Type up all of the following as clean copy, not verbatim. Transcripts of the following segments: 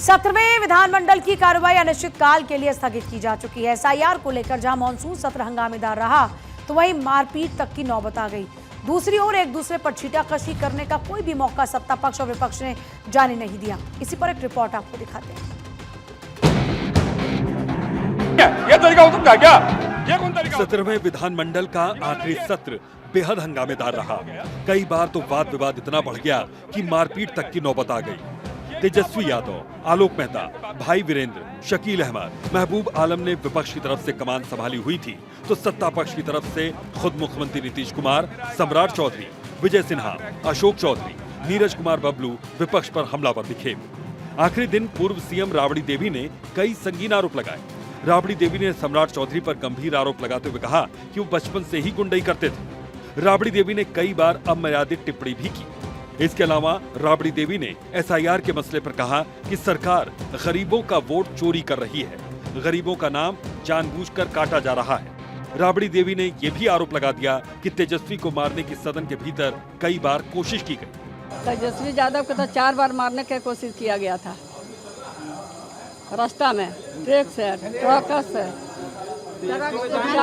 17वें विधानमंडल की कार्रवाई अनिश्चितकाल के लिए स्थगित की जा चुकी है। एसआईआर को लेकर जहां मॉनसून सत्र हंगामेदार रहा तो वहीं मारपीट तक की नौबत आ गई। दूसरी ओर एक दूसरे पर छींटाकशी करने का कोई भी मौका सत्ता पक्ष और विपक्ष ने जाने नहीं दिया। इसी पर एक रिपोर्ट आपको दिखाते हैं। ये तरीका हो सकता है क्या? ये कौन तरीका? 17वें विधानमंडल का आखिरी सत्र बेहद हंगामेदार रहा। कई बार तो वाद विवाद इतना बढ़ गया कि मारपीट तक की नौबत आ गई। तेजस्वी यादव, आलोक मेहता, भाई वीरेंद्र, शकील अहमद, महबूब आलम ने विपक्ष की तरफ से कमान संभाली हुई थी तो सत्ता पक्ष की तरफ से खुद मुख्यमंत्री नीतीश कुमार, सम्राट चौधरी, विजय सिन्हा, अशोक चौधरी, नीरज कुमार बबलू विपक्ष पर हमलावर दिखे। आखिरी दिन पूर्व सीएम राबड़ी देवी ने कई संगीन आरोप लगाए। राबड़ी देवी ने सम्राट चौधरी पर गंभीर आरोप लगाते हुए कहा कि वो बचपन से ही गुंडई करते थे। राबड़ी देवी ने कई बार अमर्यादित टिप्पणी भी की। इसके अलावा राबड़ी देवी ने एसआईआर के मसले पर कहा कि सरकार गरीबों का वोट चोरी कर रही है, गरीबों का नाम जानबूझकर काटा जा रहा है। राबड़ी देवी ने यह भी आरोप लगा दिया कि तेजस्वी को मारने की सदन के भीतर कई बार कोशिश की गई। तेजस्वी यादव को तो 4 बार मारने की कोशिश किया गया था, रास्ता में ट्रक से, ट्रक से। क्या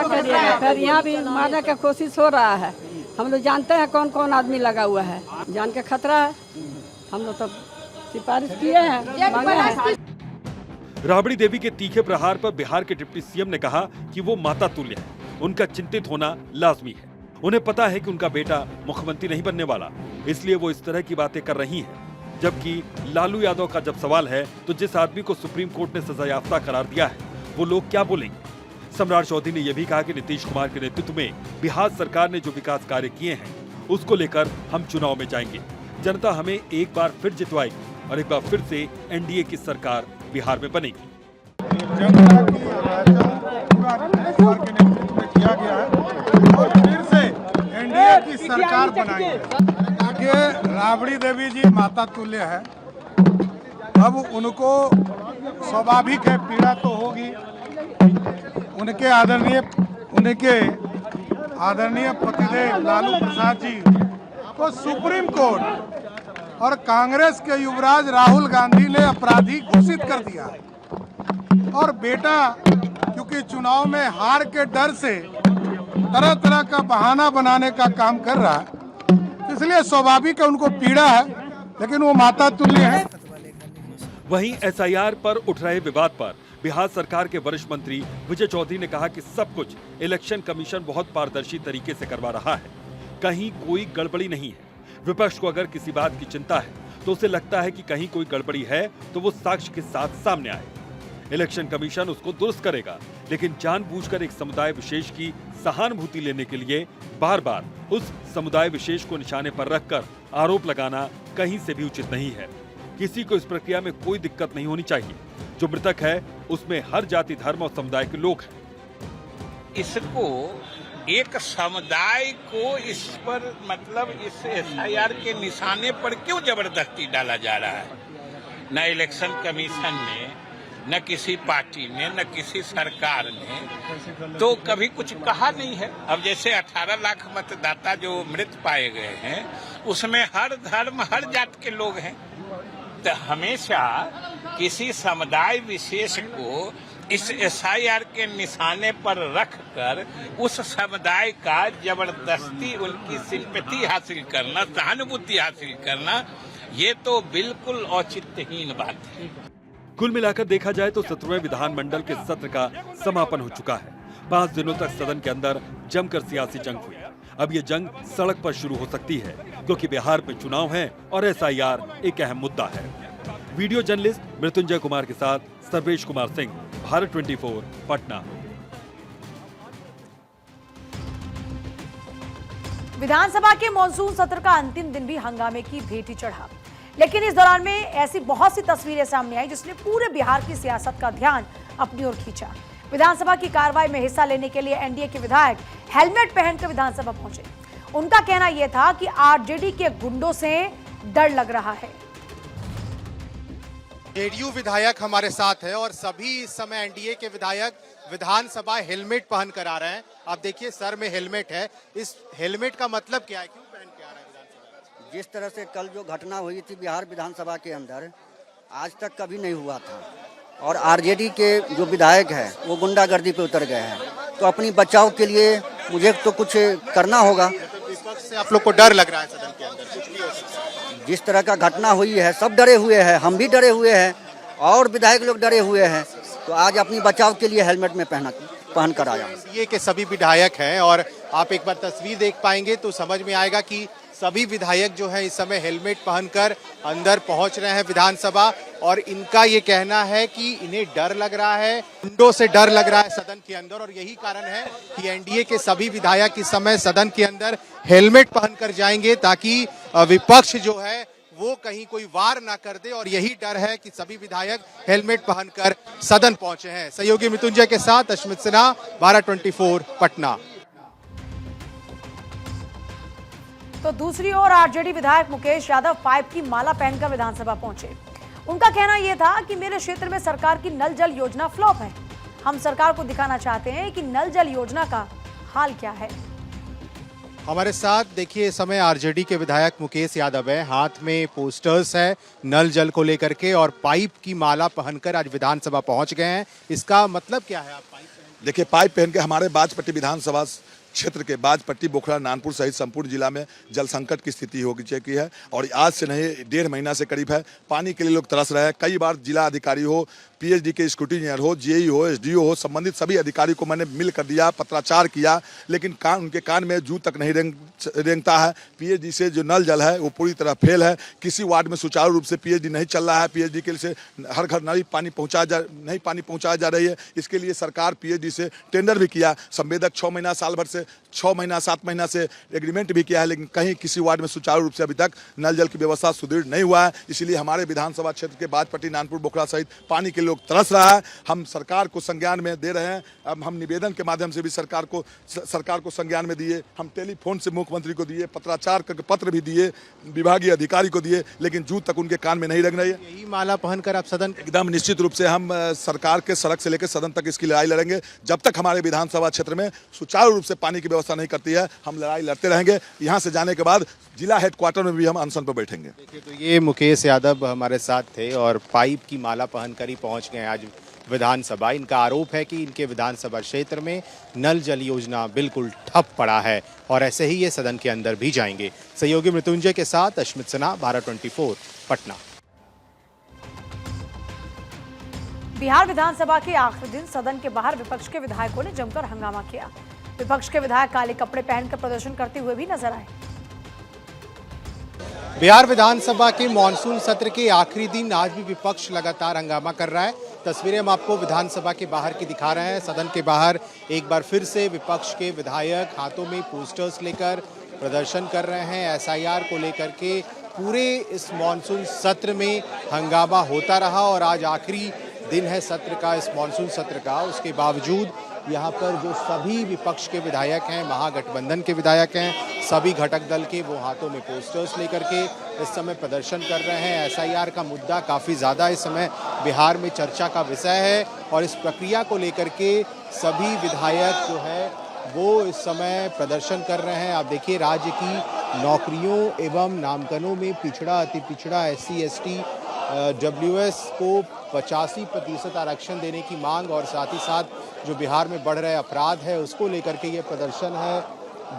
करिएगा, फिर यहाँ भी मारने की कोशिश हो रहा है। हम लोग जानते हैं कौन कौन आदमी लगा हुआ है, जान के खतरा है। हम लोग तो सिफारिश किए हैं, मांगे हैं। राबड़ी देवी के तीखे प्रहार पर बिहार के डिप्टी सीएम ने कहा कि वो माता तुल्य है, उनका चिंतित होना लाजमी है। उन्हें पता है कि उनका बेटा मुख्यमंत्री नहीं बनने वाला, इसलिए वो इस तरह की बातें कर रही हैं। जबकि लालू यादव का जब सवाल है तो जिस आदमी को सुप्रीम कोर्ट ने सजायाफ्ता करार दिया है वो लोग क्या बोलेंगे। सम्राट चौधरी ने यह भी कहा कि नीतीश कुमार के नेतृत्व में बिहार सरकार ने जो विकास कार्य किए हैं उसको लेकर हम चुनाव में जाएंगे। जनता हमें एक बार फिर जितवाएगी और एक बार फिर से एनडीए की सरकार बिहार में बनेगी। जनता की के नेतृत्व में किया गया है और फिर से एनडीए की सरकार बनाएंगे। राबड़ी देवी जी माता तुल्य है, अब उनको स्वाभाविक है, पीड़ा तो होगी। उनके आदरणीय पतिदेव लालू प्रसाद जी को सुप्रीम कोर्ट और कांग्रेस के युवराज राहुल गांधी ने अपराधी घोषित कर दिया है। और बेटा क्योंकि चुनाव में हार के डर से तरह तरह का बहाना बनाने का काम कर रहा है, इसलिए स्वाभाविक है उनको पीड़ा है, लेकिन वो माता तुल्य है। वहीं एसआईआर पर उठ रहे विवाद पर बिहार सरकार के वरिष्ठ मंत्री विजय चौधरी ने कहा कि सब कुछ इलेक्शन कमीशन बहुत पारदर्शी तरीके से करवा रहा है, कहीं कोई गड़बड़ी नहीं है। विपक्ष को अगर किसी बात की चिंता है तो उसे लगता है कि कहीं कोई गड़बड़ी है तो वो साक्ष्य के साथ सामने आए। इलेक्शन कमीशन उसको दुरुस्त करेगा, लेकिन जानबूझकर एक समुदाय विशेष की सहानुभूति लेने के लिए बार बार उस समुदाय विशेष को निशाने पर रखकर आरोप लगाना कहीं से भी उचित नहीं है। किसी को इस प्रक्रिया में कोई दिक्कत नहीं होनी चाहिए। जो मृतक है उसमें हर जाति, धर्म और समुदाय के लोग हैं। इसको एक समुदाय को इस पर मतलब इस एसआईआर के निशाने पर क्यों जबरदस्ती डाला जा रहा है? न इलेक्शन कमीशन ने, न किसी पार्टी ने, न किसी सरकार ने तो कभी कुछ कहा नहीं है। अब जैसे 18 लाख मतदाता जो मृत पाए गए हैं उसमें हर धर्म, हर जात के लोग हैं। तो हमेशा किसी समुदाय विशेष को इस एसआईआर के निशाने पर रखकर उस समुदाय का जबरदस्ती उनकी सिंपैथी हासिल करना, सहानुभूति हासिल करना, ये तो बिल्कुल औचित्यहीन बात है। कुल मिलाकर देखा जाए तो 17वें विधानमंडल के सत्र का समापन हो चुका है। 5 दिनों तक सदन के अंदर जमकर सियासी जंग हुई। अब ये जंग सड़क पर शुरू हो सकती है क्योंकि बिहार में चुनाव है और एसआईआर एक अहम मुद्दा है। वीडियो जर्नलिस्ट मृत्युंजय कुमार के साथ सर्वेश कुमार सिंह, भारत 24, पटना। विधानसभा के मॉनसून सत्र का अंतिम दिन भी हंगामे की भेंट चढ़ा, लेकिन इस दौरान में ऐसी बहुत सी तस्वीरें सामने आई जिसने पूरे बिहार की सियासत का ध्यान अपनी ओर खींचा। विधानसभा की कार्रवाई में हिस्सा लेने के लिए एनडीए के विधायक हेलमेट पहनकर विधानसभा पहुंचे। उनका कहना यह था कि आरजेडी के गुंडों से डर लग रहा है। जेडीयू विधायक हमारे साथ है और सभी इस समय एनडीए के विधायक विधानसभा हेलमेट पहन कर आ रहे हैं। आप देखिए सर में हेलमेट है, इस हेलमेट का मतलब क्या है, क्यों पहन के आ रहे हैं विधानसभा? जिस तरह से कल जो घटना हुई थी बिहार विधानसभा के अंदर, आज तक कभी नहीं हुआ था। और आरजेडी के जो विधायक है वो गुंडागर्दी पे उतर गए हैं, तो अपनी बचाव के लिए मुझे तो कुछ करना होगा। विपक्ष से आप लोग को डर लग रहा है सदन के अंदर, कुछ भी हो सकता है। जिस तरह का घटना हुई है सब डरे हुए हैं, हम भी डरे हुए हैं और विधायक लोग डरे हुए हैं, तो आज अपनी बचाव के लिए हेलमेट में पहन कर आया हूँ। ये कि सभी विधायक हैं और आप एक बार तस्वीर देख पाएंगे तो समझ में आएगा कि सभी विधायक जो है इस समय हेलमेट पहनकर अंदर पहुंच रहे हैं विधानसभा। और इनका ये कहना है कि इन्हें डर लग रहा है, गुंडों से डर लग रहा है सदन के अंदर, और यही कारण है कि एनडीए के सभी विधायक इस समय सदन के अंदर हेलमेट पहनकर जाएंगे ताकि विपक्ष जो है वो कहीं कोई वार ना कर दे। और यही डर है कि सभी विधायक हेलमेट पहनकर सदन पहुंचे हैं। सहयोगी मृत्युंजय के साथ अश्मित सिन्हा, भारत 24 पटना। तो दूसरी ओर आरजेडी विधायक मुकेश यादव पाइप की माला पहनकर विधानसभा पहुंचे। उनका कहना यह था कि मेरे क्षेत्र में सरकार की नल जल योजना फ्लॉप है। हम सरकार को दिखाना चाहते हैं कि नल जल योजना का हाल क्या है। हमारे साथ देखिए इस समय आरजेडी के विधायक मुकेश यादव है, हाथ में पोस्टर्स है नल जल को लेकर के और पाइप की माला पहनकर आज विधानसभा पहुंच गए हैं। इसका मतलब क्या है? आप पाइप देखिए, पाइप पहन के हमारे बाजपट्टी विधानसभा क्षेत्र के बाजपट्टी, बोखरा, नानपुर सहित संपूर्ण जिला में जल संकट की स्थिति हो चुकी है और आज से नहीं 1.5 महीना से करीब है पानी के लिए लोग तरस रहे हैं। कई बार जिला अधिकारी हो, पीएचडी के स्क्रूटिनियर हो, जेई हो, एसडीओ हो, संबंधित सभी अधिकारी को मैंने मिल कर दिया, पत्राचार किया, लेकिन उनके कान में जू तक नहीं रेंगता है। पीएचडी से जो नल जल है वो पूरी तरह फेल है। किसी वार्ड में सुचारू रूप से पीएचडी नहीं चल रहा है। पीएचडी के लिए हर घर नहीं पानी पहुंचाया जा रही है। इसके लिए सरकार पीएचडी से टेंडर भी किया, संवेदक 6 महीना साल भर से 6 महीना 7 महीना से एग्रीमेंट भी किया है, लेकिन कहीं किसी वार्ड में सुचारू रूप से अभी तक नल जल की व्यवस्था सुदृढ़ नहीं हुआ है। इसलिए हमारे विधानसभा क्षेत्र के बाजपट्टी, नानपुर, बोखरा सहित पानी के लोग तरस रहा है। हम सरकार को संज्ञान में दे रहे हैं। अब हम निवेदन के माध्यम से भी सरकार को संज्ञान में दिए, हम टेलीफोन से मुख्यमंत्री को दिए, पत्राचार करके पत्र भी दिए, विभागीय अधिकारी को दिए, लेकिन जू तक उनके कान में नहीं लग रही है। यही माला पहनकर आप सदन एकदम निश्चित रूप से हम सरकार के सड़क से लेकर सदन तक इसकी लड़ाई लड़ेंगे। जब तक हमारे विधानसभा क्षेत्र में सुचारू रूप से पानी की व्यवस्था नहीं करती है, हम लड़ाई लड़ते रहेंगे। यहाँ से जाने के बाद जिला हेडक्वार्टर में भी हम अनशन पर बैठेंगे। देखिए, तो ये मुकेश यादव हमारे साथ थे और पाइप की माला पहनकर ही पहुंच गए आज विधानसभा। इनका आरोप है कि इनके विधानसभा क्षेत्र में नल जल योजना बिल्कुल ठप पड़ा है और ऐसे ही ये सदन के अंदर भी जाएंगे। सहयोगी मृत्युंजय के साथ अश्मित सिन्हा, भारत 24 पटना। बिहार विधानसभा के आखिरी दिन सदन के बाहर विपक्ष के विधायकों ने जमकर हंगामा किया। विपक्ष के विधायक काले कपड़े पहनकर प्रदर्शन करते हुए भी नजर आए। बिहार विधानसभा के मॉनसून सत्र के आखिरी दिन आज भी विपक्ष लगातार हंगामा कर रहा है। तस्वीरें हम आपको विधानसभा के बाहर की दिखा रहे हैं। सदन के बाहर एक बार फिर से विपक्ष के विधायक हाथों में पोस्टर्स लेकर प्रदर्शन कर रहे हैं। एसआईआर को लेकर के पूरे इस मॉनसून सत्र में हंगामा होता रहा और आज आखिरी दिन है सत्र का, इस मॉनसून सत्र का। उसके बावजूद यहाँ पर जो सभी विपक्ष के विधायक हैं, महागठबंधन के विधायक हैं, सभी घटक दल के, वो हाथों में पोस्टर्स लेकर के इस समय प्रदर्शन कर रहे हैं। एसआईआर का मुद्दा काफ़ी ज़्यादा इस समय बिहार में चर्चा का विषय है और इस प्रक्रिया को लेकर के सभी विधायक जो है वो इस समय प्रदर्शन कर रहे हैं। आप देखिए, राज्य की नौकरियों एवं नामांकनों में पिछड़ा, अति पिछड़ा, SC ST WS को 85% आरक्षण देने की मांग और साथ ही साथ जो बिहार में बढ़ रहे अपराध है उसको लेकर के ये प्रदर्शन है।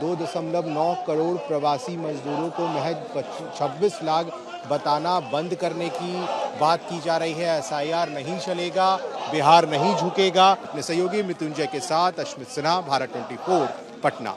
2.9 करोड़ प्रवासी मजदूरों को महज 26 लाख बताना बंद करने की बात की जा रही है। SIR नहीं चलेगा, बिहार नहीं झुकेगा। सहयोगी मृत्युंजय के साथ अश्मित सिन्हा, भारत 24 पटना।